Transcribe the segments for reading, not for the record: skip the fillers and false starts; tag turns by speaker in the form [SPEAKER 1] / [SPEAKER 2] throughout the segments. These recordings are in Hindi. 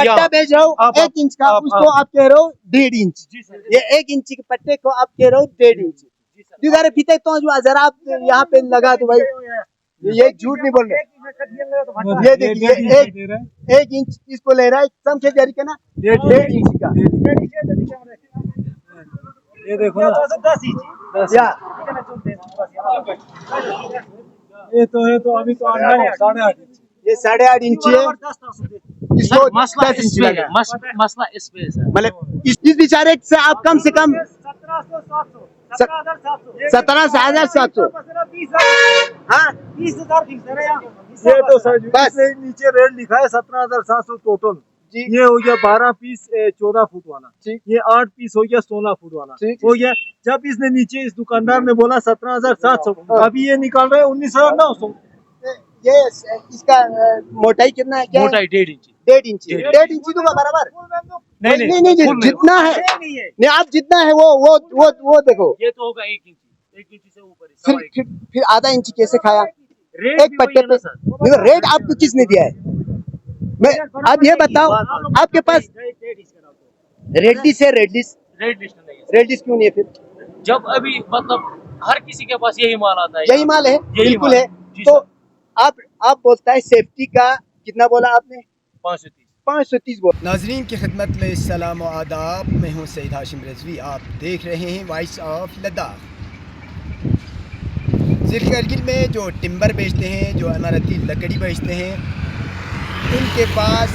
[SPEAKER 1] पट्टा बेच रहा हूँ 1 इंच का, उसको आप कह रहे हो 1.5 इंच। ये 1 इंच के पट्टे को आप कह रहे हो 1.5 इंच। दिगारे पीते तो जरा आप यहाँ पे लगा दो भाई, ये झूठ नहीं बोल रहे। ये देखिए 1 इंच इसको ले रहा है समझे जरी के ना 1.5 इंच का।
[SPEAKER 2] ये देखो ना 10 इंच
[SPEAKER 1] या
[SPEAKER 2] ये तो अभी तो 8.5 इंच।
[SPEAKER 1] ये 8.5 इंच है, इसको 10 इंच लगा।
[SPEAKER 3] मसला इस पे है सर।
[SPEAKER 1] मतलब इस बेचारे से आप कम से कम 17,700। हाँ
[SPEAKER 2] 20,000 फिक्स है यहाँ। ये तो सर
[SPEAKER 1] बस
[SPEAKER 2] नीचे रेट लिखा है 17,700 टोटल। ये हो गया 12 पीस 14 फुट वाला, ये 8 पीस हो गया 16 फुट वाला हो गया। जब इसने नीचे इस दुकानदार ने बोला 17,700, अभी ये निकाल रहे हैं 19,900।
[SPEAKER 1] ये इसका मोटाई कितना है? क्या
[SPEAKER 3] मोटाई 1.5 इंच।
[SPEAKER 1] 1.5 इंच दूंगा बराबर। नहीं जितना है नहीं, आप जितना है वो देखो।
[SPEAKER 3] ये तो होगा 1 इंच, 1 इंच से ऊपर।
[SPEAKER 1] फिर आधा इंच कैसे खाया?
[SPEAKER 3] रेट
[SPEAKER 1] एक पट्टे पे देखो, रेट आपको किसने दिया है? मैं अब ये बताओ, आपके पास रेडिस है? रेडिस क्यों नहीं है फिर?
[SPEAKER 3] जब अभी मतलब हर किसी के पास यही माल आता है,
[SPEAKER 1] यही माल है, बिल्कुल है। तो आप बोलता है सेफ्टी का कितना बोला आपने? 530 बोला। नाजरीन की खिदमत में सलाम और आदाब, मैं हूँ सईद हाशिम रिजवी। आप देख रहे हैं वॉइस ऑफ लद्दाख। ज़िले करगिल में जो टिम्बर बेचते हैं, जो इमारती लकड़ी बेचते हैं, उनके पास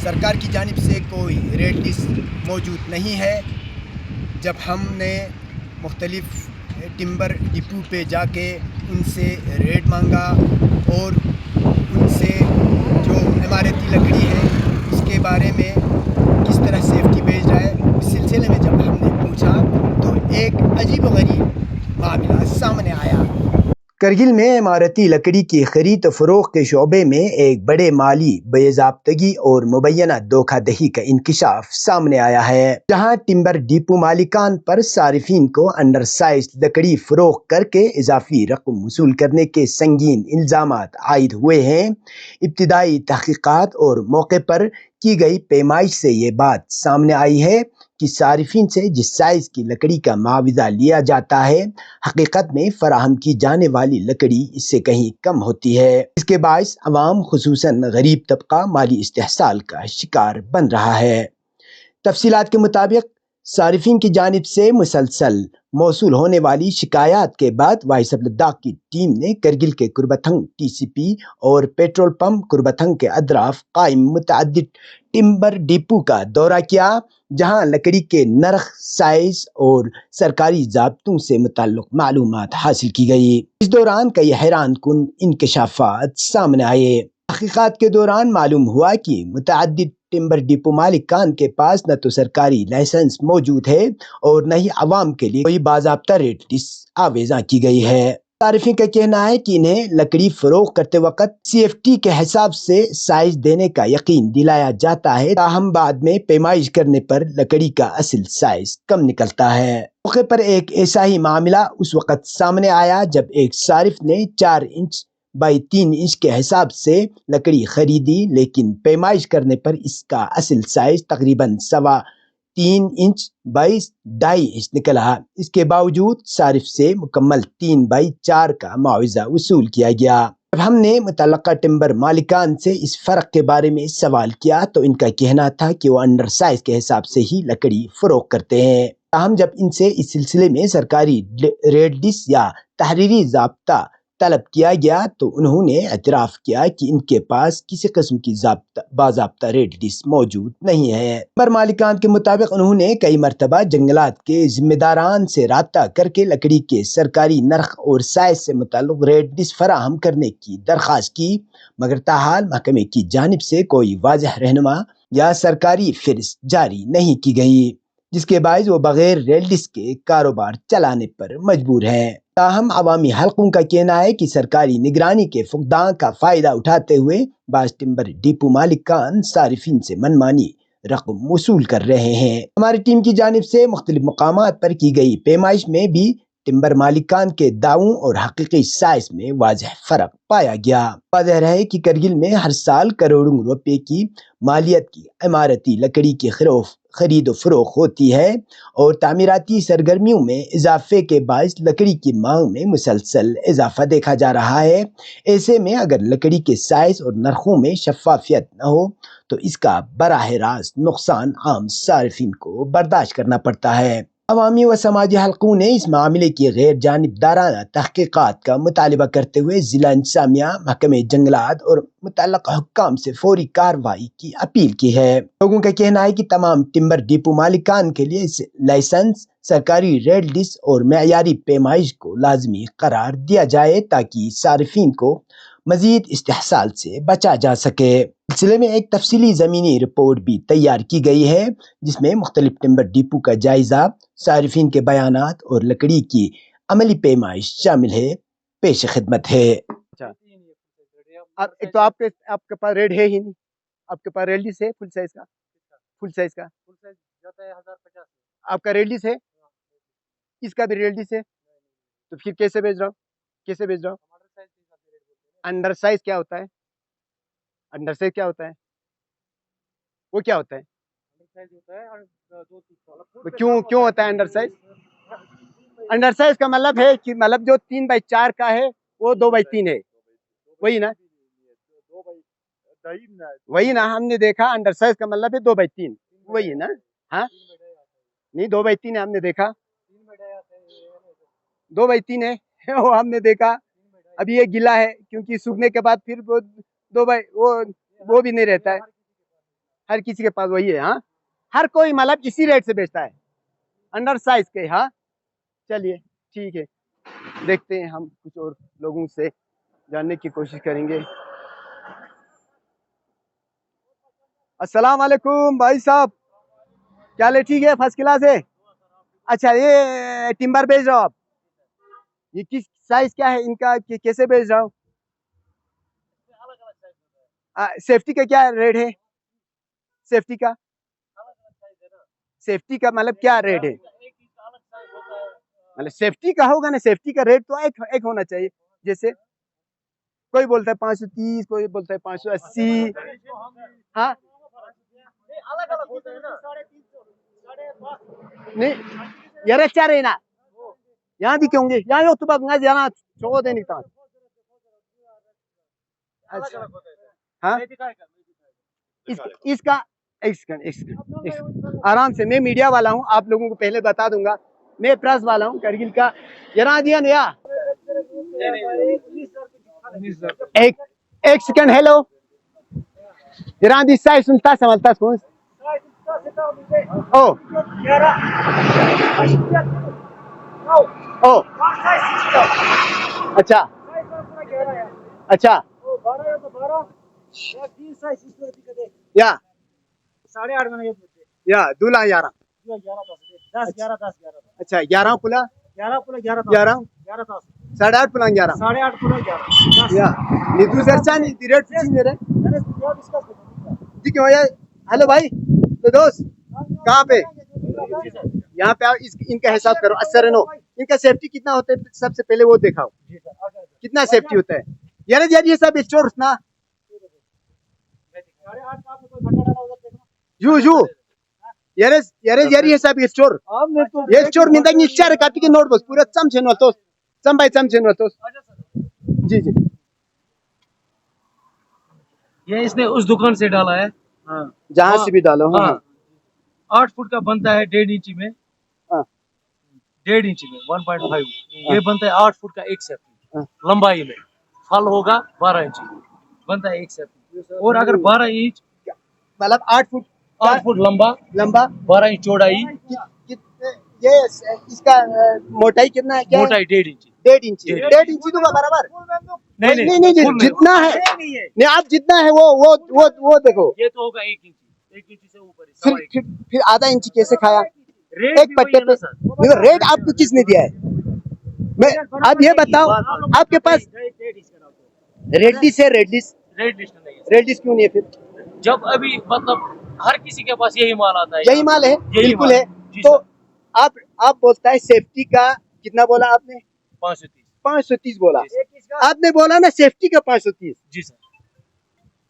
[SPEAKER 1] सरकार की जानिब से कोई रेट लिस्ट मौजूद नहीं है। जब हमने मुख्तलिफ टिम्बर डिपो पे जाके उनसे रेट मांगा और उनसे जो इमारती लकड़ी है उसके बारे में किस तरह सेफ्टी बेच रहा है, इस सिलसिले में जब हमने पूछा तो एक अजीब व गरीब मामला सामने आया। करगिल में इमारती लकड़ी की खरीद फरोख्त के शोबे में एक बड़े माली बेज़ाब्तगी और मुबैना धोखाधड़ी का इंकशाफ सामने आया है, जहां टिम्बर डिपो मालिकान पर सारिफिन को अंडर साइज लकड़ी फरोख्त करके इजाफी रकम वसूल करने के संगीन इल्जामात आयद हुए हैं। इब्तिदाई तहकीकात और मौके पर की गई पैमाइश से ये बात सामने आई है कि सारिफिन से जिस साइज की लकड़ी का मुआवजा लिया जाता है, हकीकत में फराहम की जाने वाली लकड़ी इससे कहीं कम होती है। इसके बायस अवाम खुसूसन गरीब तबका माली इस्तेहसाल का शिकार बन रहा है। तफसीलात के मुताबिक सारिफिन की जानिब से मुसलसल मौसूल होने वाली शिकायत के बाद वॉइस ऑफ लद्दाख की टीम ने करगिल के कुर्बथंग टीसीपी और पेट्रोल पंप कुर्बथंग के अतराफ कायम मुतअद्दिद टिम्बर डिपो का दौरा किया, जहां लकड़ी के नर्ख, साइज और सरकारी ज़ाब्तों से मुताल्लिक़ मालूमात हासिल की गई। इस दौरान कई हैरान कुन इंकशाफात सामने आए। तहकीकात के दौरान मालूम हुआ कि मुतअद्दिद टिम्बर डिपो मालिकान के पास न तो सरकारी लाइसेंस मौजूद है और न ही आवाम के लिए कोई बाज़ाब्ता रेट लिस्ट आवेज़ा की गई है। तारिफिन का कहना है कि इन्हें लकड़ी फरोख्त करते वक्त CFT के हिसाब से साइज देने का यकीन दिलाया जाता है, ताहम बाद में पैमाइश करने पर लकड़ी का असल साइज कम निकलता है। मौके पर एक ऐसा ही मामला उस वक्त सामने आया जब एक सारिफ ने 4 इंच बाई 3 इंच के हिसाब से लकड़ी खरीदी, लेकिन पैमाइश करने पर इसका असल साइज तकरीबन 3.25 इंच बाई 2.5 इंच निकला। इसके बावजूद सारिफ से मुकम्मल 3/4 का मुआवजा वसूल किया गया। जब हमने मुतल्लका टिम्बर मालिकान से इस फ़र्क के बारे में सवाल किया तो इनका कहना था कि वो अंडर साइज के हिसाब से ही लकड़ी फरोख्त करते हैं। ताहम जब इनसे इस सिलसिले में सरकारी रेट लिस्ट या तहरीरी ज़ाब्ता तलब किया गया तो उन्होंने एतराफ़ किया कि इनके पास किसी किस्म की बाज़ाब्ता रेट लिस्ट मौजूद नहीं है। पर मालिकान के मुताबिक उन्होंने कई मरतबा जंगलात के जिम्मेदारान से राब्ता करके लकड़ी के सरकारी नर्ख और साइज से मुताल्लिक़ रेट लिस्ट फराहम करने की दरख्वास्त की, मगर ताहाल महकमे की जानिब से कोई वाज़ह रहनुमा या सरकारी फ़हरिस्त जारी नहीं की गई, जिसके बायस वो बगैर रेट लिस्ट के कारोबार चलाने पर मजबूर है। ताहम अवामी हल्कों का कहना है कि सरकारी निगरानी के फुकदान का फ़ायदा उठाते हुए बाज़ टिम्बर डिपो मालिकान सारिफिन से मनमानी रकम वसूल कर रहे हैं। हमारी टीम की जानिब से मुख्तलिफ मकामात पर की गई पैमाइश में भी टिम्बर मालिकान के दावों और हकीकी साइज में वाज़ह फ़र्क पाया गया। वाज़ह है कि करगिल में हर साल करोड़ों रुपए की मालियत की इमारती लकड़ी की खरीद व फरोख्त होती है और तामीराती सरगर्मियों में इजाफे के बायस लकड़ी की मांग में मुसलसल इजाफा देखा जा रहा है। ऐसे में अगर लकड़ी के साइज और नरखों में शफाफियत न हो तो इसका बराह रास्त नुकसान आम सार्फिन को बर्दाश्त करना पड़ता है। अवामी व समाजी हलकों ने इस मामले की गैर जानिबदाराना तहकीकात का मुतालबा करते हुए जिला इंतजामिया, महकमे जंगलात और मुतल्लका हुक्काम से फौरी कार्रवाई की अपील की है। लोगों का कहना है कि तमाम टिम्बर डिपो मालिकान के लिए लाइसेंस, सरकारी रेड लिस्ट और मेयारी पैमाइश को लाजमी करार दिया जाए ताकि सार्फिन को मजीद इस्तेहसाल से बचा जा सके। सिलसिले में एक तफसीली ज़मीनी रिपोर्ट भी तैयार की गई है जिसमें मुख्तलिफ टिम्बर डिपो का जायजा, सारिफिन के बयानात और लकड़ी की अमली पैमाइश शामिल है। पेश खिदमत है।
[SPEAKER 4] अब एक तो आपके पास रेड है ही नहीं, आपके पास रेड लिस्ट है फुल साइज का, फुल साइज
[SPEAKER 3] जाता है 1050।
[SPEAKER 4] आपका रेड लिस्ट है, इसका भी रेड लिस्ट है, तो फिर कैसे बेच रहा हूँ, कैसे बेच रहा हूँ? अंडर साइज क्या होता है? अंडर साइज क्या होता है? वो क्या होता है? वो क्यों होता है अंडर साइज? अंडर साइज का मतलब है कि मतलब जो 3x4 का है वो 2x3 है, वही ना? वही ना, हमने देखा अंडर साइज का मतलब है 2x3, वही ना? हाँ नहीं, 2x3 है, हमने देखा 2x3 है वो हमने देखा। अभी ये गिला है क्योंकि सूखने के बाद फिर वो 2x वो भी नहीं रहता है, हर किसी के पास वही है। हाँ, हर कोई मतलब इसी रेट से बेचता है अंडर साइज के। हाँ चलिए ठीक है, देखते हैं हम कुछ और लोगों से जानने की कोशिश करेंगे। अस्सलाम वालेकुम भाई साहब, क्या ले? ठीक है, फर्स्ट क्लास है। अच्छा, ये टिम्बर बेच रहे हो आप? ये किस साइज क्या है इनका, कैसे बेच रहा हूँ? सेफ्टी का क्या रेट है? सेफ्टी का मतलब क्या रेट है? मतलब सेफ्टी का होगा ना, सेफ्टी का रेट तो एक होना चाहिए। जैसे कोई बोलता है 530, कोई बोलता है 580। हाँ नहीं यार, अच्छा रहे ना, यहाँ भी क्यों यहाँ तो बात जाना छोड़ देने का। अच्छा हाँ, इसका एक सेकंड आराम से, मैं मीडिया वाला हूँ, आप लोगों को पहले बता दूंगा, मैं प्रेस वाला हूँ करगिल का। यहाँ दिया ना, एक सेकंड, हेलो यहाँ दी साइज सुनता समझता कौन ओ ओ अच्छा अच्छा या
[SPEAKER 2] 8.5
[SPEAKER 4] या 2,11,000।
[SPEAKER 2] 10
[SPEAKER 4] अच्छा 11 पुला
[SPEAKER 2] 11
[SPEAKER 4] 11 8.5 पुला 11
[SPEAKER 2] 11
[SPEAKER 4] या नीतू सरचा नी रेट पूछी मेरे जी क्यों यार। हेलो भाई, तो दोस्त कहाँ पे? यहाँ पे आओ, इनका हिसाब करो। असर नो, इनका सेफ्टी कितना होता है सबसे पहले वो दिखाओ, कितना सेफ्टी होता है? यार ये सब स्टोर ना यू यार ये सब स्टोर ये स्टोर मिलता है चार कापी के नोट बस पूरा चमचे नो तो चंबाई चमचे नो तो जी जी।
[SPEAKER 3] ये इसने उस दुकान से डाला है।
[SPEAKER 4] हाँ, जहाँ से भी डालो। हाँ
[SPEAKER 3] 8 फुट का बनता है 1.5 इंची में।
[SPEAKER 4] हाँ
[SPEAKER 3] 1.5 इंची में 1.5 ये बनता है 8 फुट का एक सेफ्टी लंबाई में। फल होगा 12 इंची बनता है एक सेफ्टी। और अगर 12 इंच
[SPEAKER 4] मतलब 8 फुट
[SPEAKER 3] लंबा 12 इंच चौड़ाई।
[SPEAKER 4] ये इसका मोटाई कितना है? क्या
[SPEAKER 3] मोटाई 1.5 इंची।
[SPEAKER 4] 1.5 इंची दूंगा बराबर? नहीं जितना है नहीं, आप जितना है वो देखो।
[SPEAKER 3] ये तो होगा 1 इंची से ऊपर।
[SPEAKER 4] फिर आधा इंची कैसे खाया एक पट्टे पे? देखो रेट आपको किसने दिया है? मैं आप ये बताओ, आपके पास रेडिस है? रेडिस क्यों नहीं है फिर?
[SPEAKER 3] जब अभी मतलब हर किसी के पास यही माल आता है।
[SPEAKER 4] यही माल है, बिल्कुल है। तो आप बोलता है सेफ्टी का कितना बोला आपने?
[SPEAKER 3] 530।
[SPEAKER 4] 530 बोला।
[SPEAKER 3] जी
[SPEAKER 4] आपने बोला ना सेफ्टी का 530।
[SPEAKER 3] जी सर।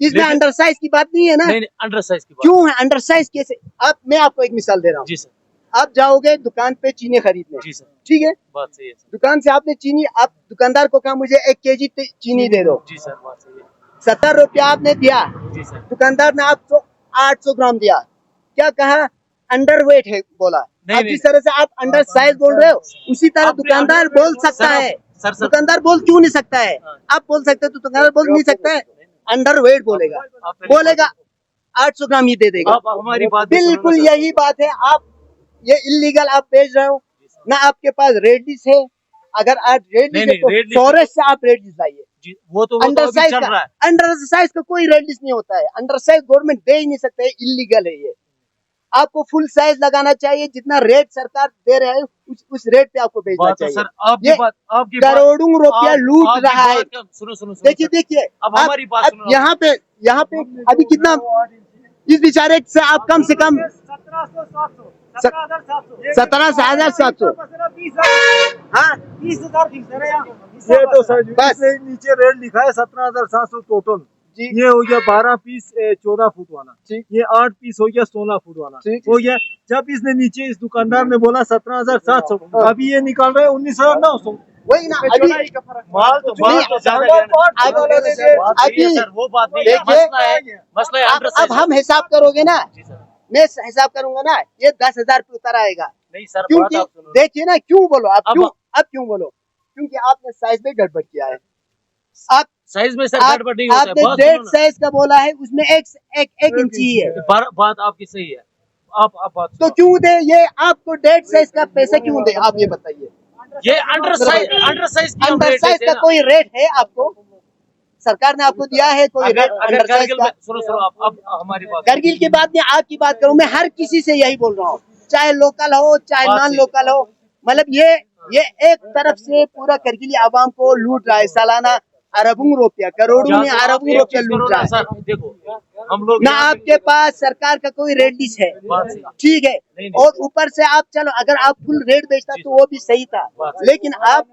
[SPEAKER 4] इसमें
[SPEAKER 3] लेकिन-
[SPEAKER 4] अंडर साइज की बात नहीं है ना?
[SPEAKER 3] नहीं अंडर साइज की बात।
[SPEAKER 4] क्यों है अंडर साइज? कैसे? आप, मैं आपको एक मिसाल दे रहा हूँ।
[SPEAKER 3] जी सर।
[SPEAKER 4] आप जाओगे दुकान पे चीनी खरीदने,
[SPEAKER 3] जी सर।
[SPEAKER 4] ठीक है?
[SPEAKER 3] बात सही है सर।
[SPEAKER 4] दुकान से आपने चीनी, आप दुकानदार को कहा मुझे 1 केजी चीनी दे दो।
[SPEAKER 3] जी सर बात सही है।
[SPEAKER 4] 70 रुपया आपने दिया,
[SPEAKER 3] जी सर।
[SPEAKER 4] दुकानदार ने आपको 800 ग्राम दिया। क्या कहा? अंडर वेट है बोला।
[SPEAKER 3] नहीं,
[SPEAKER 4] आप
[SPEAKER 3] नहीं।
[SPEAKER 4] जिस तरह से आप अंडर साइज बोल रहे हो, उसी तरह
[SPEAKER 3] आपने-
[SPEAKER 4] दुकानदार
[SPEAKER 3] आपने-
[SPEAKER 4] बोल सकता
[SPEAKER 3] सर,
[SPEAKER 4] है।
[SPEAKER 3] Sir, sir.
[SPEAKER 4] दुकानदार बोल क्यों नहीं सकता है?
[SPEAKER 3] हाँ।
[SPEAKER 4] आप बोल सकते हो तो दुकानदार बोल नहीं सकता है? अंडर वेट बोलेगा,
[SPEAKER 3] आप-
[SPEAKER 4] बोलेगा 800 ग्राम ही दे देगा।
[SPEAKER 3] आप हमारी बात भी सुनो ना
[SPEAKER 4] बिल्कुल
[SPEAKER 3] सर।
[SPEAKER 4] यही बात है। आप ये इलीगल आप बेच रहे हो ना, आपके पास रेड लिस्ट है। अगर आज रेड
[SPEAKER 3] नहीं,
[SPEAKER 4] लिस्ट है
[SPEAKER 3] नहीं,
[SPEAKER 4] तो
[SPEAKER 3] रेड लिस्ट-
[SPEAKER 4] फॉरेस्ट से आप रेड लिस्ट लाइए।
[SPEAKER 3] जी वो तो
[SPEAKER 4] अंडर
[SPEAKER 3] अभी
[SPEAKER 4] साइज
[SPEAKER 3] चल
[SPEAKER 4] का,
[SPEAKER 3] रहा है।
[SPEAKER 4] अंडर साइज का कोई रेड लिस्ट नहीं होता है। अंडर साइज गवर्नमेंट दे ही नहीं सकता है, इलीगल है ये। आपको फुल साइज लगाना चाहिए, जितना रेट सरकार दे रहे हैं उस रेट पे आपको बेचना
[SPEAKER 3] बात तो
[SPEAKER 4] चाहिए।
[SPEAKER 3] सर आपकी
[SPEAKER 4] ये
[SPEAKER 3] बात आपकी बात-
[SPEAKER 4] करोड़ों रुपया
[SPEAKER 3] आप-
[SPEAKER 4] लूट
[SPEAKER 3] आपकी
[SPEAKER 4] रहा है।
[SPEAKER 3] बात का- सुनो सुनो सुनो
[SPEAKER 4] देखिए
[SPEAKER 3] सर।
[SPEAKER 4] देखिए,
[SPEAKER 3] अब हमारी बात
[SPEAKER 4] अब
[SPEAKER 3] सुनो ना।
[SPEAKER 4] यहाँ पे अभी कितना, इस बेचारे से आप कम से कम 17,700। हाँ
[SPEAKER 2] ये तो सर
[SPEAKER 4] बस।
[SPEAKER 2] इसमें नीचे रेट लिखा है 17,700 टोटल।
[SPEAKER 4] जी।
[SPEAKER 2] ये हो गया 12 पीस 14 फुट वाला।
[SPEAKER 4] ठीक।
[SPEAKER 2] ये 8 पीस हो गया 16 फुट वाला।
[SPEAKER 4] ठीक।
[SPEAKER 2] हो गया। जब इसने नीचे इस दुकानदार ने बोला 17,700,
[SPEAKER 4] हाँ।
[SPEAKER 2] अभी ये निकाल रहे हैं 19,900।
[SPEAKER 4] वही ना, अभी
[SPEAKER 3] माल तो माल तो
[SPEAKER 4] नहीं,
[SPEAKER 3] ज्यादा
[SPEAKER 2] माल
[SPEAKER 3] लेना।
[SPEAKER 2] बहुत
[SPEAKER 4] अब-
[SPEAKER 2] ज्यादा लेंगे।
[SPEAKER 3] बात सही है
[SPEAKER 4] अभी-
[SPEAKER 3] सर वो बात नहीं है।
[SPEAKER 4] देखिए-
[SPEAKER 3] मसला है अंडर
[SPEAKER 4] अब
[SPEAKER 3] साइज
[SPEAKER 4] हम हिसाब करोगे ना,
[SPEAKER 3] जी सर।
[SPEAKER 4] मैं हिसाब करूंगा ना, ये 10,000 पे उतर आएगा।
[SPEAKER 3] नहीं सर बात
[SPEAKER 4] क्योंकि
[SPEAKER 3] आप सुनो।
[SPEAKER 4] देखिए ना, क्यों बोलो आप,
[SPEAKER 3] अब-
[SPEAKER 4] क्यों बोलो? क्योंकि आपने साइज में गड़बड़ किया है। आप
[SPEAKER 3] साइज में सर
[SPEAKER 4] आप-
[SPEAKER 3] गड़बड़ नहीं होता है।
[SPEAKER 4] आपने
[SPEAKER 3] बात
[SPEAKER 4] डेढ़
[SPEAKER 3] सुनो ना।
[SPEAKER 4] साइज का बोला है, उसमें एक इंची ही है।
[SPEAKER 3] बात आपकी सही है। आप बात
[SPEAKER 4] तो
[SPEAKER 3] सुनो।
[SPEAKER 4] क्यों दे ये आपको? डेढ़ साइज का पैसा क्यों दे? आप ये बताइए।
[SPEAKER 3] ये अंडर साइज की हम
[SPEAKER 4] अंडर
[SPEAKER 3] रेट
[SPEAKER 4] साइज
[SPEAKER 3] देते
[SPEAKER 4] का
[SPEAKER 3] हैं ना।
[SPEAKER 4] कोई रेट है आपको? सरकार ने आपको दिया है कोई
[SPEAKER 3] अगर
[SPEAKER 4] रेट
[SPEAKER 3] अगर
[SPEAKER 4] अंडर साइज
[SPEAKER 3] कारगिल
[SPEAKER 4] का?
[SPEAKER 3] में सुनो सुनो अब हमारी बात
[SPEAKER 4] करगिल की बात नहीं, आपकी बात करूं मैं। हर किसी से यही बोल रहा हूँ, चाहे लोकल हो चाहे
[SPEAKER 3] बात
[SPEAKER 4] नॉन
[SPEAKER 3] सही।
[SPEAKER 4] लोकल हो। मतलब ये एक तरफ से पूरा करगिली आवाम को लूट रहा है। सालाना अरबों रुपया, करोड़ों में
[SPEAKER 3] या तो आप
[SPEAKER 4] अरबों
[SPEAKER 3] एक
[SPEAKER 4] रुपया
[SPEAKER 3] चीज
[SPEAKER 4] लूट
[SPEAKER 3] करो
[SPEAKER 4] रहा
[SPEAKER 3] ना
[SPEAKER 4] है।
[SPEAKER 3] सर देखो हम लोग
[SPEAKER 4] ना
[SPEAKER 3] यहाँ पे-
[SPEAKER 4] आपके पास सरकार का कोई रेट लिस्ट है,
[SPEAKER 3] बात सही।
[SPEAKER 4] ठीक है?
[SPEAKER 3] नहीं।
[SPEAKER 4] और ऊपर से आप, चलो अगर आप फुल रेट बेचता तो वो भी सही था,
[SPEAKER 3] बात सही।
[SPEAKER 4] लेकिन आप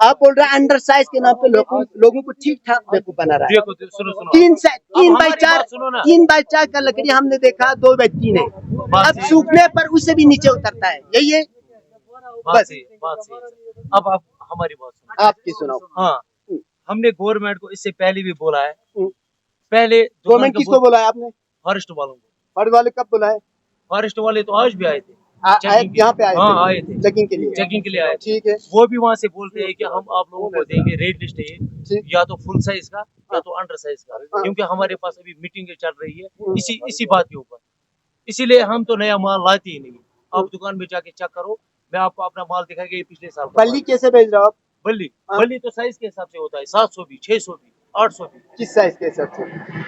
[SPEAKER 4] बोल रहे हैं अंडर साइज के नाम पे लोगों को ठीक ठाक बेवकूफ बना रहा है।
[SPEAKER 3] देखो सुनो सुनो
[SPEAKER 4] 3 बाई
[SPEAKER 3] हमारी
[SPEAKER 4] 4
[SPEAKER 3] बात सुनो ना।
[SPEAKER 4] 3 बाई 4 का लकड़ी हमने देखा 2 बाई 3 है।
[SPEAKER 3] बात
[SPEAKER 4] अब
[SPEAKER 3] सही।
[SPEAKER 4] सूखने पर उससे भी नीचे उतरता है। यही है।
[SPEAKER 3] बात
[SPEAKER 4] बस।
[SPEAKER 3] सही बात सही। अब आप हमारी बात सुनो।
[SPEAKER 4] आपकी सुनाओ।
[SPEAKER 3] हाँ हमने गवर्नमेंट को इससे पहले भी बोला है।
[SPEAKER 4] हम्म।
[SPEAKER 3] पहले
[SPEAKER 4] गवर्नमेंट किसको बोला है आपने?
[SPEAKER 3] फॉरेस्ट वालों को।
[SPEAKER 4] फर्ड वाले कब बोला है?
[SPEAKER 3] फॉरेस्ट वाले तो आज भी आए थे
[SPEAKER 4] आए
[SPEAKER 3] चेकिंग के
[SPEAKER 4] यहाँ पे
[SPEAKER 3] लिए। हाँ
[SPEAKER 4] आए
[SPEAKER 3] आए थे
[SPEAKER 4] चेकिंग के लिए।
[SPEAKER 3] चेकिंग के लिए आए थे।
[SPEAKER 4] ठीक है,
[SPEAKER 3] वो भी वहाँ से बोलते हैं कि हम आप लोगों को देंगे रेट लिस्ट है
[SPEAKER 4] ठीक।
[SPEAKER 3] या तो फुल साइज का या तो अंडर साइज का,
[SPEAKER 4] हाँ।
[SPEAKER 3] क्योंकि हमारे पास अभी मीटिंग चल रही है इसी बात के ऊपर। इसीलिए हम तो नया माल लाते ही नहीं। आप दुकान में जाके चेक करो, मैं आपको अपना माल दिखाएगा ये पिछले साल का
[SPEAKER 4] बल्ली
[SPEAKER 3] माल।
[SPEAKER 4] कैसे भेज रहे हो आप?
[SPEAKER 3] बल्ली
[SPEAKER 4] हाँ।
[SPEAKER 3] बल्ली तो साइज के हिसाब से होता है, 700 भी 600 भी 800 भी,
[SPEAKER 4] किस साइज के हिसाब से?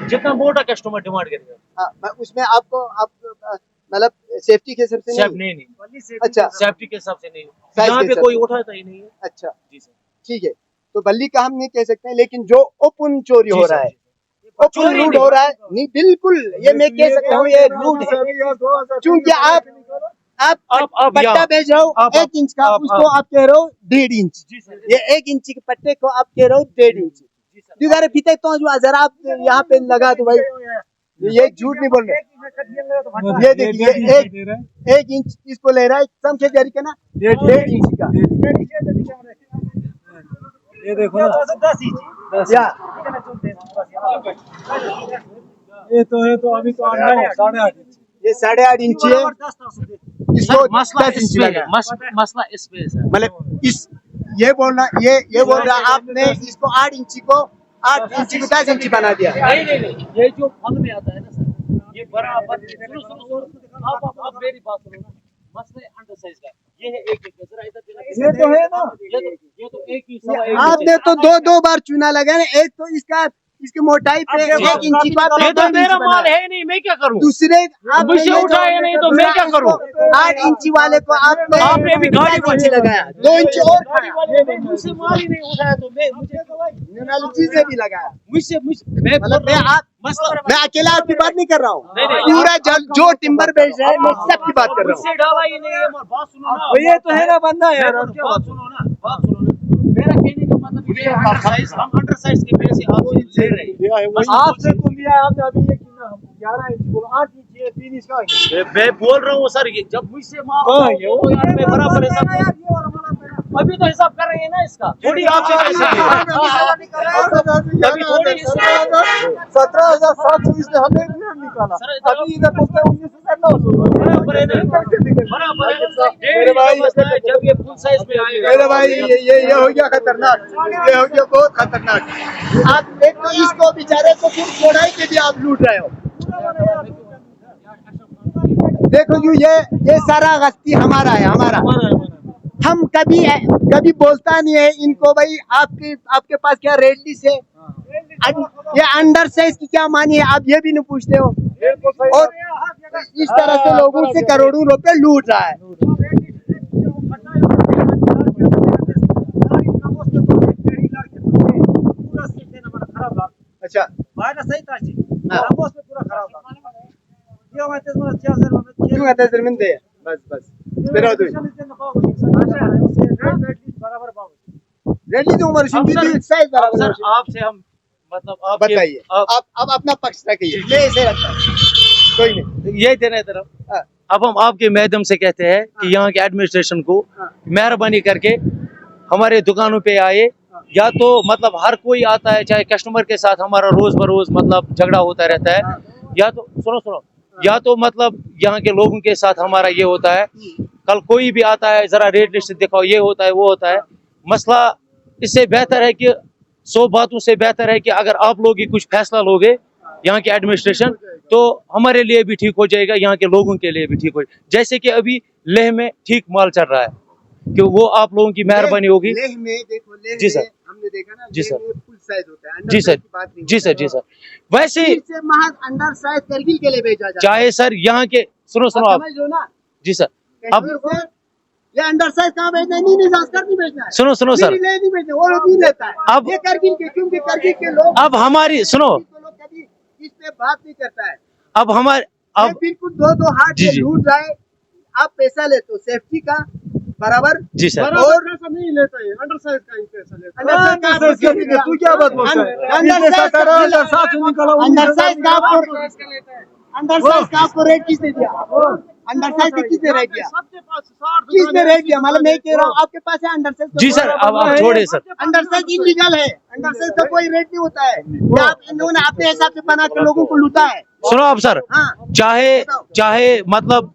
[SPEAKER 3] जितना मोटा कस्टमर डिमांड करेगा।
[SPEAKER 4] हाँ, उसमें आपको मतलब सेफ्टी के हिसाब से
[SPEAKER 3] सेफ
[SPEAKER 4] नहीं?
[SPEAKER 3] नहीं
[SPEAKER 4] अच्छा,
[SPEAKER 3] सेफ्टी के हिसाब से नहीं,
[SPEAKER 4] साइज
[SPEAKER 3] यहाँ
[SPEAKER 4] के
[SPEAKER 3] पे
[SPEAKER 4] हिसाब
[SPEAKER 3] कोई
[SPEAKER 4] से।
[SPEAKER 3] उठाता ही नहीं है।
[SPEAKER 4] अच्छा,
[SPEAKER 3] जी सर।
[SPEAKER 4] ठीक है। तो बल्ली का हम नहीं कह सकते हैं, लेकिन जो ओपन चोरी हो
[SPEAKER 3] जी
[SPEAKER 4] रहा
[SPEAKER 3] सर,
[SPEAKER 4] है,
[SPEAKER 3] जी सर।
[SPEAKER 4] ओपन
[SPEAKER 3] चोरी
[SPEAKER 4] लूट
[SPEAKER 3] नहीं।
[SPEAKER 4] हो रहा है, नहीं बिल्कुल ये मैं कह सकता हूँ ये लूट है। क्योंकि आप
[SPEAKER 3] आप
[SPEAKER 4] पट्टा
[SPEAKER 3] यहाँ-
[SPEAKER 4] बेच रहे हो
[SPEAKER 3] आप-
[SPEAKER 4] 1 इंच का,
[SPEAKER 3] आप-
[SPEAKER 4] उसको आप कह रहे हो 1.5 इंच।
[SPEAKER 3] जी सर।
[SPEAKER 4] ये 1 इंच के पट्टे को आप कह रहे हो 1.5 इंच।
[SPEAKER 3] जी सर।
[SPEAKER 4] दिगारे पीते तो जो अगर आप यहाँ पे लगा तो भाई ये झूठ नहीं बोल रहे। ये देखिए 1 इंच इसको ले रहा है, समझे जारी का ना 1.5 इंच का।
[SPEAKER 2] ये देखो ना
[SPEAKER 4] या
[SPEAKER 2] ये तो अभी तो 8.5 इंच।
[SPEAKER 4] ये 8.5 इंच है, इसको
[SPEAKER 3] सर, मसला
[SPEAKER 4] 10 इंच
[SPEAKER 3] इसमें
[SPEAKER 4] लगा
[SPEAKER 3] है, मसला इसमें है सर।
[SPEAKER 4] मतलब इस ये बोलना ये बोल रहा आपने इसको 8 इंची को 10 इंची बना दिया।
[SPEAKER 3] नहीं ये जो फल में आता है ना सर, ये बराबर सुनो आप मेरी बात सुनो ना। मसला अंडर साइज का ये है, एक जरा इधर देखना।
[SPEAKER 2] ये तो है ना।
[SPEAKER 3] ये तो एक ही सवा एक
[SPEAKER 4] आपने तो 2 बार चूना लगा ना। एक तो इसका इसकी मोटाई पे
[SPEAKER 2] अब
[SPEAKER 4] 1 इंची का
[SPEAKER 3] ये तो मेरा माल है नहीं, मैं क्या करूँ?
[SPEAKER 4] दूसरे आप
[SPEAKER 3] मुझसे उठाया नहीं तो मैं क्या करूँ?
[SPEAKER 4] 8 इंची वाले को
[SPEAKER 3] आपने अभी गाड़ी
[SPEAKER 4] 5 इंची लगाया, 2 इंची और खाया,
[SPEAKER 3] मुझसे माल ही नहीं उठाया तो
[SPEAKER 4] न्यूट्रलिटी से भी लगाया। मतलब
[SPEAKER 3] मसला
[SPEAKER 4] मैं अकेला आपकी बात नहीं कर रहा हूँ,
[SPEAKER 3] नहीं।
[SPEAKER 4] पूरा जो टिम्बर बेच रहा है मैं सबकी बात कर रहा हूँ।
[SPEAKER 3] मुझसे डाला ही नहीं है, बात सुनो ना।
[SPEAKER 2] ये तो है ना बंदा यार,
[SPEAKER 3] बात सुनो ना, मेरा कहने का मतलब ये है, हम अंडर साइज के पैसे आपसे ले रहे हैं।
[SPEAKER 2] आपसे तो लिया आपने अभी ये कितना 11 इंच बोला, 8 इंच है, 3 इंच का है।
[SPEAKER 3] मैं बोल रहा हूँ सर, ये जब मुझसे माल
[SPEAKER 2] हाँ,
[SPEAKER 3] ये वो यार मैं बराबर हिसाब अभी तो हिसाब कर रहे हैं ना इसका, थोड़ी आपसे पैसे ले रहे हैं। अभी थोड़ी
[SPEAKER 2] 17,700 इसने हमें निकाला, अभी इधर बोलते हैं 19,900।
[SPEAKER 3] बराबर है ना, बराबर है।
[SPEAKER 4] मेरे भाई,
[SPEAKER 3] जब ये फुल साइज में आएगा
[SPEAKER 4] मेरे भाई ये हो गया खतरनाक, ये हो गया बहुत खतरनाक। आप एक तो इसको बेचारे को फिर चौड़ाई के भी आप लूट रहे हो। देखो जो ये सारा गस्ती हमारा है, हमारा। हम कभी बोलता नहीं है इनको भाई आपके पास क्या रेड लिस्ट है, ये अंडर साइज की क्या मानी है, आप ये भी नहीं पूछते हो। और इस तरह से लोगों से करोड़ों रुपए लूट रहा है। अच्छा क्यों आता है जमीन दे बस मेरा दो रेडी तो उम्र साइज बराबर
[SPEAKER 3] सर आपसे हम मतलब आप
[SPEAKER 4] बताइए, आप अपना पक्ष रखिए, मैं ऐसे रखता हूं, कोई नहीं
[SPEAKER 3] ये देना तरफ। अब हम आपके माध्यम से कहते हैं कि यहाँ के एडमिनिस्ट्रेशन को मेहरबानी करके हमारे दुकानों पे आए, या तो मतलब हर कोई आता है, चाहे कस्टमर के साथ हमारा रोज बरोज मतलब झगड़ा होता रहता है, या तो सुनो या तो मतलब यहाँ के लोगों के साथ हमारा ये होता है, कल कोई भी आता है जरा रेट लिस्ट दिखाओ, ये होता है वो होता है। मसला इससे बेहतर है कि 100 बातों से बेहतर है कि अगर आप लोग ही कुछ फैसला लोगे यहाँ के एडमिनिस्ट्रेशन, तो हमारे लिए भी ठीक हो जाएगा, यहाँ के लोगों के लिए भी ठीक हो जाएगा। जैसे कि अभी लेह में ठीक माल चल रहा है, कि वो आप लोगों की मेहरबानी होगी।
[SPEAKER 4] लेह में देखो, लेह
[SPEAKER 3] जी सर,
[SPEAKER 4] में हमने देखा ना,
[SPEAKER 3] जी
[SPEAKER 4] लेह
[SPEAKER 3] सर,
[SPEAKER 4] में फुल साइज होता है,
[SPEAKER 3] जी सर, जी सर। वैसे
[SPEAKER 4] से महज अंडर साइज करगिल के लिए भेजा जाता है।
[SPEAKER 3] चाहे सर यहाँ के सुनो आप,
[SPEAKER 4] समझ लो ना,
[SPEAKER 3] जी सर, अब
[SPEAKER 4] ये अंडर साइज कहाँ भेजना है, नहीं संस्कार नहीं भेजना है,
[SPEAKER 3] सुनो सर,
[SPEAKER 4] नहीं भेजना, वो नहीं लेता है।
[SPEAKER 3] अब
[SPEAKER 4] ये करगिल के, क्योंकि करगिल के लोग
[SPEAKER 3] अब हमारी सुनो,
[SPEAKER 4] लोग कभी इस पे बात नहीं करता है।
[SPEAKER 3] अब हमारे अब
[SPEAKER 4] बिल्कुल दो हाथ
[SPEAKER 3] जी,
[SPEAKER 4] से
[SPEAKER 3] जी।
[SPEAKER 4] लूट जाए, आप पैसा लेते हो सेफ्टी का बराबर,
[SPEAKER 3] जी सर,
[SPEAKER 4] और
[SPEAKER 2] पैसा नहीं लेता है, अंडर साइज का ही पैसा लेता
[SPEAKER 4] अंडर साइज का आपको क्यों दिया?
[SPEAKER 2] तू क्या बात बोलता है?
[SPEAKER 4] अंडर
[SPEAKER 2] इसने
[SPEAKER 4] साइज
[SPEAKER 2] 17,700 निकाला,
[SPEAKER 4] अंडर साइज का आपको रेट किसने दिया? अंडर साइज का किसने रेट दिया? किसने रेट दिया? मतलब मैं कह रहा हूँ आपके पास है अंडर साइज।
[SPEAKER 3] जी सर, अब आप छोड़े सर,
[SPEAKER 4] अंडर साइज इलीगल है, अंडर साइज का कोई रेट नहीं होता है, ये आप इन्होंने अपने हिसाब से बना के लोगों को लूटा है।
[SPEAKER 3] सुनो अब सर,
[SPEAKER 4] हाँ।
[SPEAKER 3] चाहे मतलब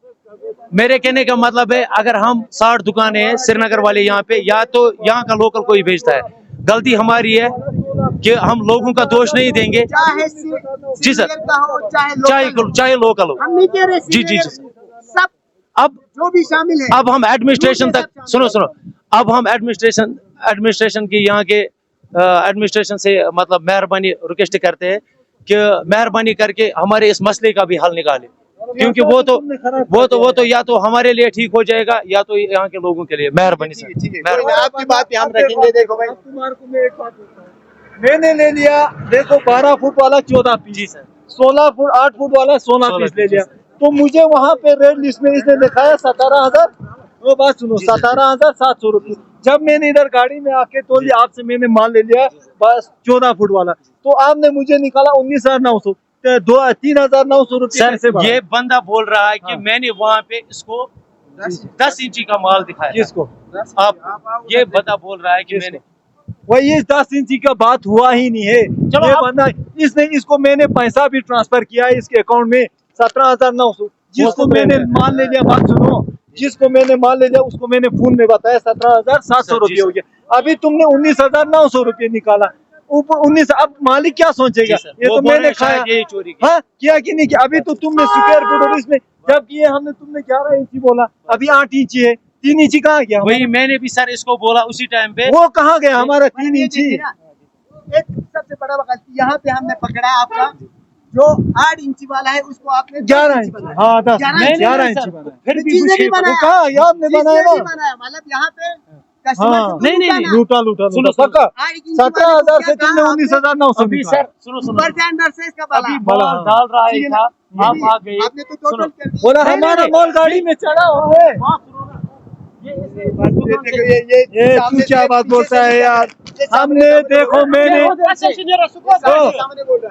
[SPEAKER 3] मेरे कहने का मतलब है, अगर हम 60 दुकानें हैं श्रीनगर वाले यहाँ पे, या तो यहाँ का लोकल कोई बेचता है, गलती हमारी है कि हम लोगों का दोष नहीं देंगे।
[SPEAKER 4] चाहे
[SPEAKER 3] जी सर, चाहे लोकल हो,
[SPEAKER 4] हम नहीं कह रहे
[SPEAKER 3] जी
[SPEAKER 4] सब,
[SPEAKER 3] अब
[SPEAKER 4] जो भी शामिल है।
[SPEAKER 3] अब हम एडमिनिस्ट्रेशन तक सुनो अब हम एडमिनिस्ट्रेशन की यहाँ के एडमिनिस्ट्रेशन से मतलब मेहरबानी रिक्वेस्ट करते हैं कि मेहरबानी करके हमारे इस मसले का भी हल निकाले, क्योंकि वो तो या तो हमारे लिए ठीक हो जाएगा, या तो यहाँ के लोगों के लिए। मेहरबानी सर,
[SPEAKER 4] आपकी बात ध्यान रखेंगे। देखो भाई,
[SPEAKER 2] तुम्हारे को मैं एक बात बोलता हूँ, मैंने ले लिया, देखो 12 फुट वाला 14 पीस,
[SPEAKER 3] जी सर,
[SPEAKER 2] 16 फुट 8 फुट वाला 16 पीस ले लिया, तो मुझे वहाँ पे रेट लिस्ट में इसने दिखाया 17,000, वो बात सुनो, 17,700 रुपये। जब मैंने इधर गाड़ी में आके तो लिया, आपसे मैंने माल ले लिया बस 14 फुट वाला, तो आपने मुझे निकाला 19,900, 3,900 रुपये।
[SPEAKER 3] सर ये बंदा बोल रहा है कि मैंने वहाँ पे इसको 10 इंची का माल दिखाया।
[SPEAKER 2] किसको?
[SPEAKER 3] आप ये बंदा बोल रहा है कि मैंने,
[SPEAKER 2] वही इस 10 इंची का बात हुआ ही नहीं है।
[SPEAKER 3] चलो
[SPEAKER 2] ये बंदा, इसको मैंने पैसा भी ट्रांसफर किया है इसके अकाउंट में 17,900, जिसको मैंने माल ले लिया, बात सुनो, जिसको मैंने माल ले लिया उसको मैंने फोन में बताया 17,700 रुपये हो गया। अभी तुमने 19,900 रुपये निकाला, ऊपर 19। अब मालिक क्या सोचेगा? ये तो मैंने खाया,
[SPEAKER 3] यही चोरी
[SPEAKER 2] हाँ किया कि नहीं किया? अभी तो तुमने स्क्वायर फुट और इसमें जब किए हमने, तुमने 11 इंची बोला, अभी 8 इंची है, 3 इंची कहाँ गया?
[SPEAKER 3] वही मैंने भी सर इसको बोला उसी टाइम पे,
[SPEAKER 2] वो कहाँ गया हमारा 3 इंची?
[SPEAKER 4] एक सबसे बड़ा गलती यहाँ पे हमने पकड़ा आपका, जो 8 इंची वाला है उसको आपने
[SPEAKER 2] 11 इंच, हाँ 10 11 इंच
[SPEAKER 3] सर,
[SPEAKER 2] बनाया।
[SPEAKER 3] फिर भी
[SPEAKER 4] चीज
[SPEAKER 3] मुझे
[SPEAKER 4] नहीं बनाया,
[SPEAKER 2] कहा ये आपने
[SPEAKER 4] चीज
[SPEAKER 2] बनाया
[SPEAKER 4] नहीं
[SPEAKER 2] ना?
[SPEAKER 4] बनाया, मतलब यहाँ पे कस्टमर
[SPEAKER 2] हाँ,
[SPEAKER 4] से
[SPEAKER 3] नहीं, नहीं,
[SPEAKER 4] लूटा
[SPEAKER 3] नहीं,
[SPEAKER 4] ना।
[SPEAKER 2] लूटा लूटा
[SPEAKER 3] सुनो,
[SPEAKER 2] लूटा पक्का।
[SPEAKER 4] 8 इंची वाले को
[SPEAKER 2] 17,000
[SPEAKER 4] क्या
[SPEAKER 2] से तुमने
[SPEAKER 4] कहा
[SPEAKER 2] 19,900
[SPEAKER 3] अभी
[SPEAKER 2] निकाला।
[SPEAKER 3] सर सुनो सुनो,
[SPEAKER 4] ऊपर से अंदर से इसका
[SPEAKER 3] अभी
[SPEAKER 4] बाला।
[SPEAKER 3] माल डाल रहा है था, आप
[SPEAKER 4] अभी
[SPEAKER 3] आ गए।
[SPEAKER 4] आपने तो टोटल कर दिया।
[SPEAKER 2] बोला
[SPEAKER 3] नहीं,
[SPEAKER 2] हमारा
[SPEAKER 3] नहीं,
[SPEAKER 2] माल गाड़ी में चढ़ा हुआ है। ये तू क्या बात बोलता है यार? हमने देखो मैंने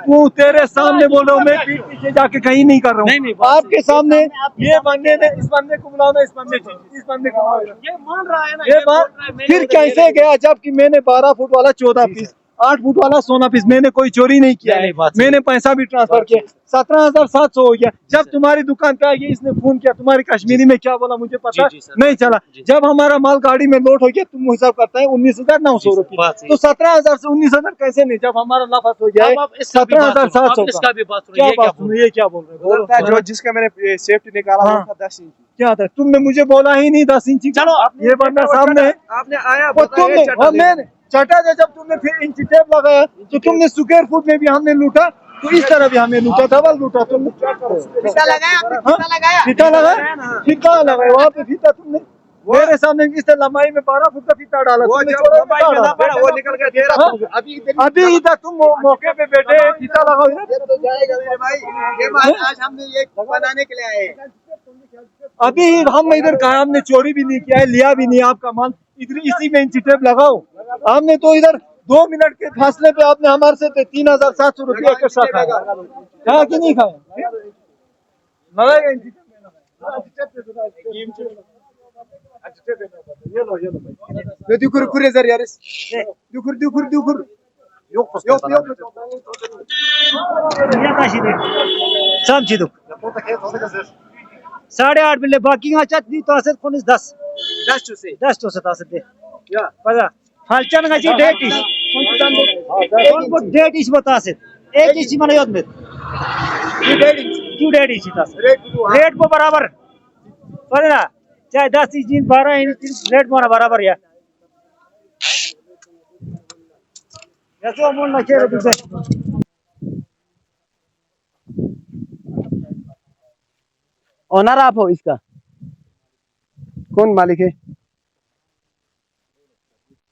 [SPEAKER 2] तू तेरे सामने बोल रहा हूँ, मैं पीठ पीछे जाके कहीं नहीं कर रहा
[SPEAKER 3] नहीं,
[SPEAKER 2] हूँ।
[SPEAKER 3] नहीं, बात
[SPEAKER 2] आपके सामने ये बंदे ने इस बंदे को बुलाना, इस बंदे को बुलाना।
[SPEAKER 3] ये मान रहा है ना,
[SPEAKER 2] ये
[SPEAKER 3] बोल
[SPEAKER 2] बात
[SPEAKER 3] रहा है, मैंने
[SPEAKER 2] फिर
[SPEAKER 3] उधर
[SPEAKER 2] कैसे गया जबकि मैंने 12 फुट वाला 14 पीस, 8 फुट वाला 16 पीस, मैंने कोई चोरी नहीं किया
[SPEAKER 3] नहीं,
[SPEAKER 2] है,
[SPEAKER 3] बात सही
[SPEAKER 2] मैंने पैसा भी ट्रांसफर किया। 17,700 हो गया। जब तुम्हारी दुकान पे आई इसने फोन किया, तुम्हारी कश्मीरी में क्या बोला मुझे पता
[SPEAKER 3] जी, सर।
[SPEAKER 2] नहीं चला।
[SPEAKER 3] जी।
[SPEAKER 2] जब हमारा माल गाड़ी में लोड हो गया तुम हिसाब करता है 19,900
[SPEAKER 3] जी, सर,
[SPEAKER 2] रुपये,
[SPEAKER 3] बात सही।
[SPEAKER 2] तो 17,000 से 19,000 कैसे नहीं? जब हमारा लाफास हो गया
[SPEAKER 3] अब आप इसका भी बात सुनो,
[SPEAKER 2] 17,700
[SPEAKER 3] आप इसका भी बात सुनो,
[SPEAKER 2] क्या
[SPEAKER 3] ये क्या
[SPEAKER 2] बात
[SPEAKER 3] बोल
[SPEAKER 2] सुनो, ये क्या बोल रहे हो? बोलो।
[SPEAKER 5] जो जिसका मैंने सेफ्टी निकाला
[SPEAKER 2] हाँ।
[SPEAKER 5] वो था 10 इंच।
[SPEAKER 2] क्या था? तुमने मुझे बोला ही नहीं 10 इंची।
[SPEAKER 3] चलो,
[SPEAKER 2] ये बंदा सामने
[SPEAKER 5] आपने आया
[SPEAKER 2] वो
[SPEAKER 5] बताया,
[SPEAKER 2] तुमने
[SPEAKER 5] चटा
[SPEAKER 2] और
[SPEAKER 5] ले।
[SPEAKER 2] मैंने चटा था। जब तुमने फिर इंच टेप लगाया तो तुमने स्क्वायर फुट में भी हमने लूटा, तो इस तरह भी हमें लूटा, डबल लूटा तुमने।
[SPEAKER 4] फीता लगाया आपने,
[SPEAKER 2] हाँ?
[SPEAKER 4] फीता लगाया।
[SPEAKER 2] फीता लगाया, फीता लगाया वहाँ पे फीता तुमने मेरे सामने इस तरह लंबाई में 12 फुट का फीता डाला
[SPEAKER 5] वो
[SPEAKER 2] तुमने,
[SPEAKER 5] जब
[SPEAKER 2] चौड़ाई में
[SPEAKER 5] मोबाइल में
[SPEAKER 2] डाला।
[SPEAKER 5] ना पड़ा वो निकल के दे रहा था।
[SPEAKER 4] अभी इधर
[SPEAKER 2] अभी इधर तुम मौके पे बैठे फीता लगाओ इधर।
[SPEAKER 4] ये तो जाएगा मेरे भाई, ये माल आज हमने ये बनाने के लिए आए हैं।
[SPEAKER 2] अभी हम इधर कहा, हमने चोरी भी नहीं किया है, लिया भी नहीं आपका माल, इधर इसी में इंची टेप लगाओ। हमने तो इधर 2 मिनट के फासले पे आपने हमारे से 3,700 रुपया एक्स्ट्रा खाया, खाया कि नहीं खाया? लगाएगा इंची tape.
[SPEAKER 4] Dukur kur ezer yarış. Dukur. Yok.
[SPEAKER 6] समझिदुक 8.5 मिले बाकी दी तो असत कोणीच 10 तो असत असत दे बघा फालच्यान गाची डेट इश कोण डेट इश बता असत एक इश मला याद नाही क्यों डेट इश तास रेट को बराबर बरं ना चाहे 10 इंच 12 इंच रेट मोना बराबर या याचो अमोल ना केलं तुझं
[SPEAKER 4] ओनर आप हो इसका? कौन मालिक है?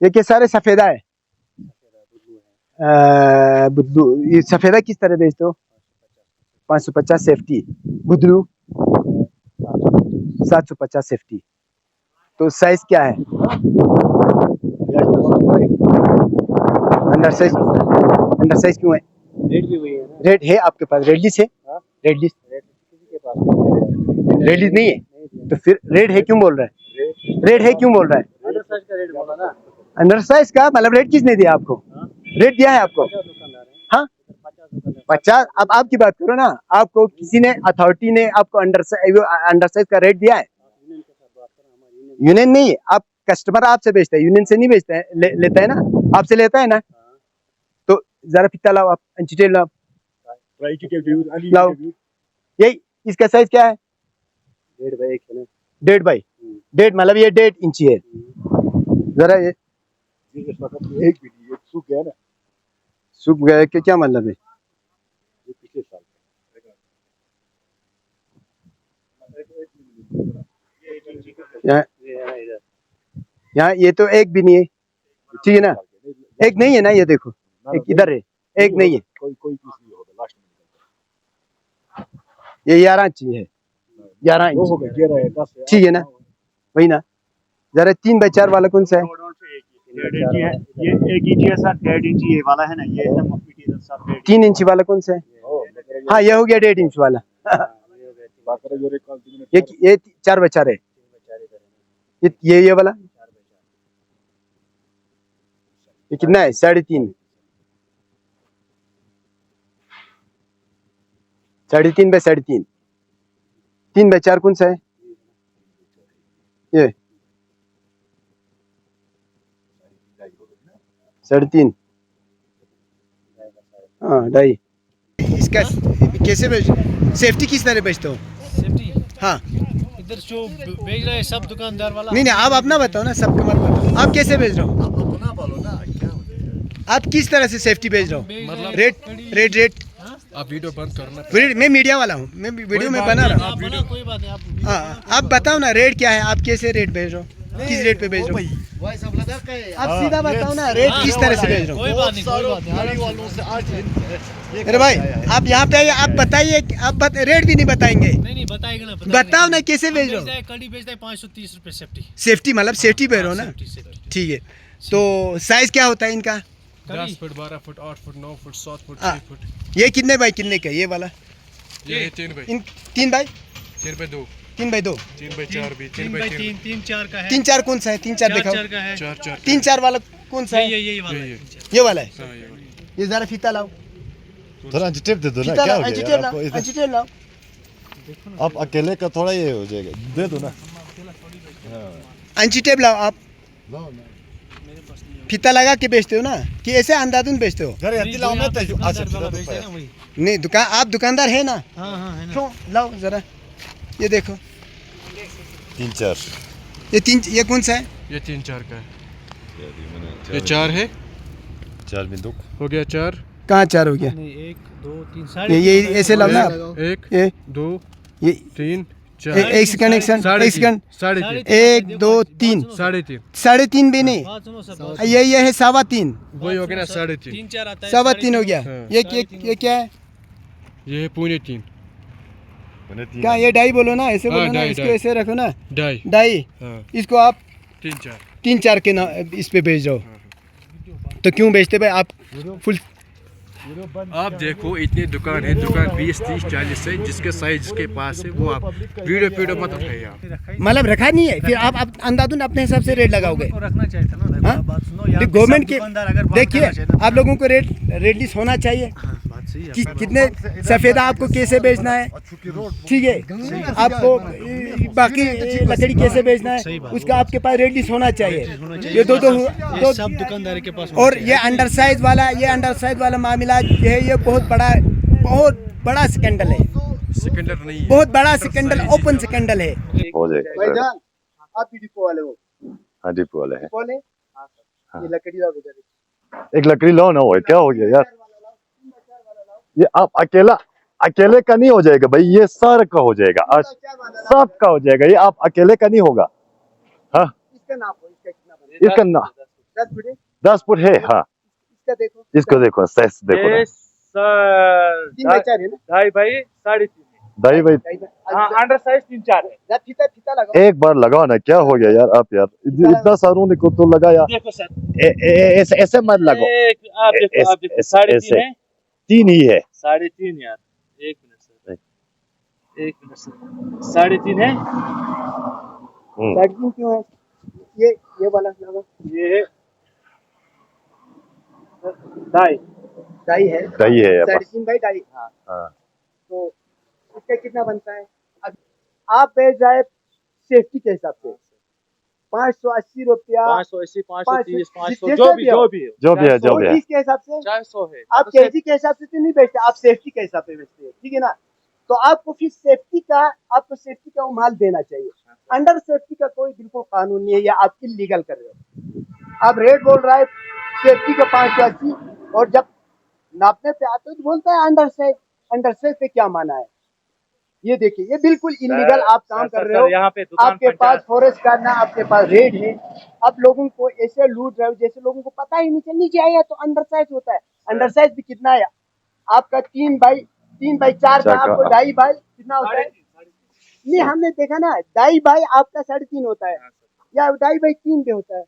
[SPEAKER 4] ये क्या सारे सफेदा है? बुद्धू। ये सफेदा किस तरह बेचते हो? 550 सेफ्टी। बुद्धू 750 सेफ्टी। तो साइज क्या है? अंडर साइज क्यों है?
[SPEAKER 6] रेट भी वही है ना
[SPEAKER 4] रेड है आपके पास? रेड लिस्ट है? रेड लिस्ट रेड लिस्ट नहीं है तो फिर रेड है क्यों बोल रहा है? रेड है क्यों बोल रहा है?
[SPEAKER 6] अंडर साइज का रेट बोला ना
[SPEAKER 4] अंडर साइज का मतलब रेट किसने दिया आपको? रेट दिया है आपको? हाँ 50। अब आपकी बात करो ना, आपको किसी ने अथॉरिटी ने आपको अंडर साइज का रेट दिया है? यूनियन नहीं है, आप कस्टमर आपसे बेचता है, यूनियन से नहीं बेचता है, लेता है ना, आपसे लेता है ना। तो जरा फिता लाओ, आप अंचिटेल लाओ, यही इसका साइज क्या है?
[SPEAKER 6] 1.5 बाई 1 है ना
[SPEAKER 4] 1.5 बाई 1.5 मतलब ये 1.5 इंची है। जरा ये
[SPEAKER 5] एक वीडियो सूख गया ना
[SPEAKER 4] सूख गया कि क्या मतलब है?
[SPEAKER 5] ये पिछले साल
[SPEAKER 4] यहाँ ये तो एक भी नहीं है, ठीक है ना? एक नहीं है ना, ये देखो एक इधर है, एक नहीं है,
[SPEAKER 5] कोई पीस नहीं होगा लास्ट में
[SPEAKER 4] ये 11 इंची है, 11
[SPEAKER 5] वो हो
[SPEAKER 4] इंच
[SPEAKER 5] गया 11 है 10 है
[SPEAKER 4] ठीक है ना? वही ना। जरा 3 बाई 4 वाला कौन सा है?
[SPEAKER 6] 1.5 इंची है ये 1 इंची है सर 1.5 इंची ये वाला है ना ये है मटेरियल सर
[SPEAKER 4] 3 इंची वाला कौन सा है? हाँ ये हो गया 1.5 इंच वाला।
[SPEAKER 5] बाकर जो एक कल
[SPEAKER 4] ये 4 बाई 4 है। ये वाला ये कितना है? 3.5 बाई 3.5 3 बाई 4 कौन सा है? ये 3.5 हाँ 2.5। इसका कैसे बेच, सेफ्टी किस तरह बेचते हो?
[SPEAKER 7] सेफ्टी
[SPEAKER 4] हाँ
[SPEAKER 7] इधर जो बेच रहे हैं सब दुकानदार वाला
[SPEAKER 4] नहीं आप अपना बताओ ना, सबके मत बताओ, आप कैसे बेच रहे हो?
[SPEAKER 1] आप किस तरह से सेफ्टी भेज रहे हो?
[SPEAKER 7] मतलब
[SPEAKER 1] रेट
[SPEAKER 7] आप वीडियो बंद करो ना।
[SPEAKER 1] मैं मीडिया वाला हूँ, मैं वीडियो में बना रहा हूँ।
[SPEAKER 7] आप बना, कोई बात नहीं, आप
[SPEAKER 1] हाँ, आप बताओ ना रेट क्या है, आप कैसे रेट भेज रहे हो, किस रेट पे भेज रहे हो? आप सीधा बताओ ना रेट किस तरह से भेज रहे हो?
[SPEAKER 7] कोई बात नहीं, कोई बात नहीं।
[SPEAKER 1] अरे भाई आप यहाँ पे आइए, आप बताइए, रेट भी नहीं बताएंगे,
[SPEAKER 7] नहीं बताएगा ना,
[SPEAKER 1] बताओ ना कैसे भेज रहे हो?
[SPEAKER 7] कड़ी बेचता है 530 रुपए सेफ्टी।
[SPEAKER 1] सेफ्टी मतलब सेफ्टी भेज रहे हो ना? ठीक है, तो साइज क्या होता है इनका?
[SPEAKER 7] 10 foot 12 foot 8 foot 9 foot 7 foot
[SPEAKER 1] हाँ।
[SPEAKER 7] 6 फुट।
[SPEAKER 1] ये कितने बाई कितने का ये वाला?
[SPEAKER 7] ये 3 by
[SPEAKER 1] in 3 by
[SPEAKER 7] 3 by 2
[SPEAKER 1] 3 by 2
[SPEAKER 7] 3 by 4 भी 3 बाई 3 3 4 का है।
[SPEAKER 1] 3 4 कौन सा है? 3 4 दिखाओ।
[SPEAKER 7] 4 का है। 4
[SPEAKER 1] 3 4 वाला कौन सा है?
[SPEAKER 7] यही वाला है।
[SPEAKER 1] ये वाला है।
[SPEAKER 7] हाँ, ये वाला।
[SPEAKER 1] ये जरा फीता लाओ,
[SPEAKER 5] थोड़ा टेप दे दो ना,
[SPEAKER 1] फीता
[SPEAKER 5] क्या
[SPEAKER 1] लाओ,
[SPEAKER 5] हो
[SPEAKER 1] अंची
[SPEAKER 5] गया
[SPEAKER 1] टेप लाओ,
[SPEAKER 5] आपको इधर?
[SPEAKER 1] अंची टेप लाओ।
[SPEAKER 5] आप अकेले का थोड़ा ये हो जाएगा, दे दो ना।
[SPEAKER 1] अंची टेप लाओ आप।
[SPEAKER 5] लाओ ना।
[SPEAKER 1] फीता लगा के बेचते हो ना कि ऐसे अंधाधुंध बेचते हो?
[SPEAKER 5] घर यति लाओ मैं तो अच्छा
[SPEAKER 7] दुकानदार वाला
[SPEAKER 5] चलो
[SPEAKER 7] बेचता है ना वही।
[SPEAKER 1] नहीं आप दुकानदार है ना?
[SPEAKER 7] हाँ है ना।
[SPEAKER 1] क्यों लाओ जरा, ये देखो,
[SPEAKER 5] 3 4
[SPEAKER 1] ये कौन सा है?
[SPEAKER 7] ये 3 4 का है। ये 4 है,
[SPEAKER 5] 4 बिंदु
[SPEAKER 7] हो गया 4।
[SPEAKER 1] कहाँ 4 हो गया?
[SPEAKER 7] 1 2 3
[SPEAKER 1] ये ऐसे लाओ ना आप।
[SPEAKER 7] 1
[SPEAKER 1] ये
[SPEAKER 7] 2
[SPEAKER 1] ये
[SPEAKER 7] 3
[SPEAKER 1] एक सेकंड एक सेकंड 1 2 3
[SPEAKER 7] 3.5
[SPEAKER 1] 3.5 भी नहीं, ये है 3.25,
[SPEAKER 7] वही हो गया ना 3.5।
[SPEAKER 6] 3 4 आता है।
[SPEAKER 1] 3.25 हो गया।
[SPEAKER 7] हाँ।
[SPEAKER 1] ये क्या है?
[SPEAKER 7] ये है 3.5
[SPEAKER 1] क्या ये डाई बोलो ना, ऐसे
[SPEAKER 7] हाँ,
[SPEAKER 1] बोलो ना,
[SPEAKER 7] डाई,
[SPEAKER 1] इसको
[SPEAKER 7] डाई।
[SPEAKER 1] ऐसे रखो ना,
[SPEAKER 7] डाई।
[SPEAKER 1] डाई।
[SPEAKER 7] हाँ
[SPEAKER 1] इसको आप
[SPEAKER 7] 3 4
[SPEAKER 1] 3 4 के ना इस पे भेज दो। तो क्यों बेचते भाई आप? फुल
[SPEAKER 7] आप देखो इतनी दुकान है, दुकान 20 30 40 है, जिसके साइज जिसके पास है वो आप वीडियो मत उठाइए आप।
[SPEAKER 1] मतलब रखा नहीं है, फिर आप अंधाधुंध अपने हिसाब से रेट लगाओगे।
[SPEAKER 6] रखना चाहिए था ना।
[SPEAKER 1] हाँ?
[SPEAKER 6] बात सुनो यार,
[SPEAKER 1] गवर्नमेंट के
[SPEAKER 6] दुकानदार अगर बात
[SPEAKER 1] देखिए,
[SPEAKER 6] करना चाहिए था।
[SPEAKER 1] आप लोगों को रेट लिस्ट होना चाहिए कि कितने सफेदा आपको कैसे बेचना है, ठीक है, आपको बाकी लकड़ी कैसे बेचना है, उसका आपके पास रेट लिस्ट होना चाहिए। ये दो
[SPEAKER 7] सब दुकानदार के पास
[SPEAKER 1] और ये अंडर साइज वाला मामला जो है, ये बहुत बड़ा स्कैंडल है,
[SPEAKER 7] सिकंदर नहीं है।
[SPEAKER 1] बहुत बड़ा स्कैंडल, ओपन स्कैंडल है।
[SPEAKER 5] हो जाएगा।
[SPEAKER 4] भाईजान आप भी डिपो वाले हो?
[SPEAKER 5] हाँ डिपो वाले हैं।
[SPEAKER 4] डिपो वाले? ये लकड़ी लाओ बेटा।
[SPEAKER 5] एक लकड़ी लो ना, वो क्या हो गया यार? ये आप अकेले का नहीं हो जाएगा भाई, ये सारे का हो जाएगा, आज सब का हो जाएगा, ये आप अकेले का नहीं होगा। हाँ
[SPEAKER 4] इसका नाप हो, इसका कितना बनेगा?
[SPEAKER 5] इसका ना
[SPEAKER 4] 10 फुट है?
[SPEAKER 5] 10 फुट है। हाँ
[SPEAKER 4] इसका देखो,
[SPEAKER 5] इसको देखो, साइज देखो ना।
[SPEAKER 4] 3 बाई 4 है ना?
[SPEAKER 6] 2.5 बाई 3.5।
[SPEAKER 5] दाई भाई
[SPEAKER 6] हाँ अंडर साइज 3 4 है।
[SPEAKER 4] जब फीता लगाओ।
[SPEAKER 5] एक बार लगाओ ना, क्या हो गया यार आप यार, इतना सारून को तो लगाया।
[SPEAKER 6] देखो सर,
[SPEAKER 5] ऐसे मत लगो,
[SPEAKER 6] आप देखो 3.5 है।
[SPEAKER 5] 3 ही है।
[SPEAKER 6] 3.5 यार, 1 मिनट सर, 1 मिनट सर, 3.5 है।
[SPEAKER 4] 3.5 क्यों है? ये वाला लगाओ।
[SPEAKER 6] ये है 2.5
[SPEAKER 4] डाई है,
[SPEAKER 5] दाई है ये बस।
[SPEAKER 4] 3.5 बाई डाई। हाँ,
[SPEAKER 5] हाँ
[SPEAKER 4] तो इसका कितना बनता है? अब आप बेच जाए सेफ्टी के हिसाब से 580 रुपया,
[SPEAKER 6] 580 530 500
[SPEAKER 4] जैसा
[SPEAKER 6] जो
[SPEAKER 4] भी
[SPEAKER 6] भी
[SPEAKER 4] हो।
[SPEAKER 6] जो भी है।
[SPEAKER 5] जो भी है
[SPEAKER 4] चीज के हिसाब से
[SPEAKER 6] 400 है।
[SPEAKER 4] आप केजी के हिसाब से तो नहीं बेचते, आप सेफ्टी के हिसाब से बेचते हैं, ठीक है ना? तो आपको फिर आपको सेफ्टी का वो माल देना चाहिए। अंडर सेफ्टी का कोई बिल्कुल कानून नहीं है, या आप इलीगल कर रहे हो। आप रेट बोल रहा है सेफ्टी का 580, और जब नापने पे आते हो तो बोलता है अंडर साइज पे क्या माना है? ये देखिए, ये बिल्कुल इलीगल आप काम कर रहे हो।
[SPEAKER 6] यहाँ पे दुकान
[SPEAKER 4] आपके पास फॉरेस्ट करना, आपके पास रेट है, आप लोगों को ऐसे लूट रहे हो जैसे लोगों को पता ही नहीं चल। नीचे आया तो अंडर साइज होता है, अंडर साइज भी कितना है आपका? 3 बाई 4 का, आपको 2.5 बाई कितना होता है? नहीं, हमने देखा ना, 2.5 बाई आपका 3.5 होता है, या 2.5 बाई 3 भी होता है।